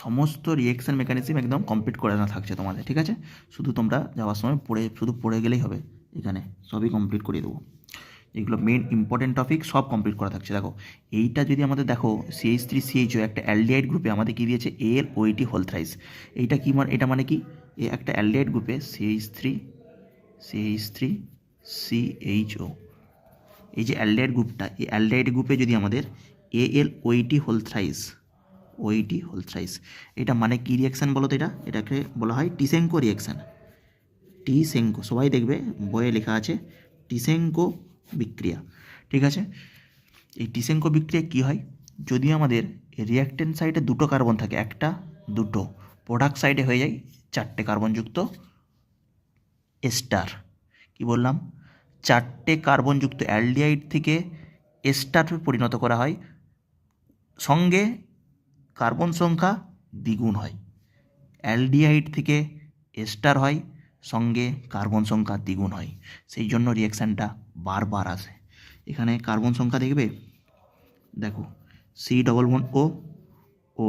সমস্ত reaction mechanism একদম complete করে না থাকছে তোমাদের, ঠিক আছে? শুধু তোমরা যাওয়ার সময় পড়ে গেলেই হবে, এখানে সবই কমপ্লিট করিয়ে দেবো। এগুলো মেন ইম্পর্টেন্ট টপিক সব কমপ্লিট করা থাকছে। দেখো এইটা যদি আমাদের দেখো CH3CHO একটা অ্যালডিহাইড গ্রুপে আমাদের কী দিয়েছে, AlOH হোল থ্রাইস। এইটা কি মানে, এটা মানে কি, একটা অ্যালডিহাইড গ্রুপে CH3CHO, এই যে অ্যালডিহাইড গ্রুপটা, এই অ্যালডিহাইড গ্রুপে যদি আমাদের AlOH whole thrice, OH whole thrice, এটা মানে কি রিয়াকশান বলো তো? এটাকে বলা হয় টিসেঙ্কো রিয়াকশান। টিসেঙ্কো, সবাই দেখবে বইয়ে লেখা আছে টিসেঙ্কো বিক্রিয়া, ঠিক আছে? এই টিসেঙ্কো বিক্রিয়া কী হয়, যদি আমাদের রিয়াক্টেন্ট সাইডে দুটো কার্বন থাকে, একটা দুটো, প্রোডাক্ট সাইডে হয়ে যায় 4টে কার্বনযুক্ত এস্টার। কি বললাম? 4টে কার্বনযুক্ত অ্যালডিহাইড থেকে এস্টারে পরিণত করা হয়, সঙ্গে কার্বন সংখ্যা দ্বিগুণ হয়। অ্যালডিহাইড থেকে এস্টার হয়, সঙ্গে কার্বন সংখ্যা দ্বিগুণ হয়, সেই জন্য রিয়াকশানটা বারবার আসে। এখানে কার্বন সংখ্যা দেখবে, দেখো C+O ও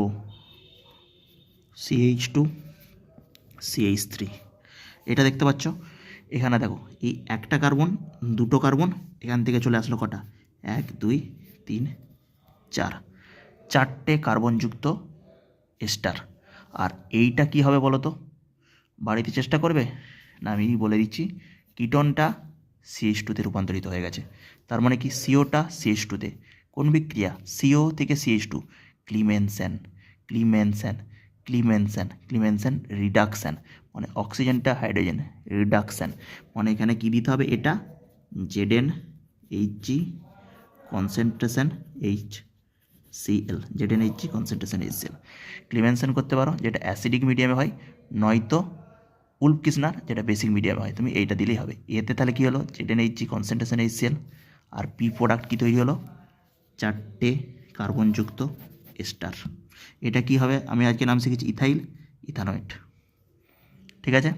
CH2 CH3, এটা দেখতে পাচ্ছ। এখানে দেখো এই একটা কার্বন, দুটো কার্বন, এখান থেকে চলে আসলো কটা, 1 2 3 4, 4টে কার্বনযুক্ত এস্টার। আর এইটা কি হবে বলো তো? বাড়িতে চেষ্টা করবে না, আমি বলে দিচ্ছি, কিটনটা CH2-তে রূপান্তরিত হয়ে গেছে। তার মানে কি, সিওটা CH2-তে, কোন বিক্রিয়া? CO থেকে CH2, ক্লিমেনসেন, ক্লিমেনসেন, ক্লিমেনসেন, ক্লিমেনসেন রিডাকশান, মানে অক্সিজেনটা হাইড্রোজেন রিডাকশান। মানে এখানে কী দিতে হবে, এটা ZnHg concentration HCl, ZnHg concentration HCl। ক্লিমেনসেন করতে পারো, যেটা অ্যাসিডিক মিডিয়ামে হয়, নয়তো উলফকিসনার, যেটা বেসিক মিডিয়ামে হয়। তুমি এইটা দিলেই হবে। এতে তাহলে কী হলো, ZnHg কনসেন্ট্রেশন HCl, আর পি প্রোডাক্ট কী তৈরি হলো, 4টে কার্বনযুক্ত এস্টার। এটা কি হবে, আমি আজকে নাম শিখেছি ইথাইল ইথানয়েট, ঠিক আছে?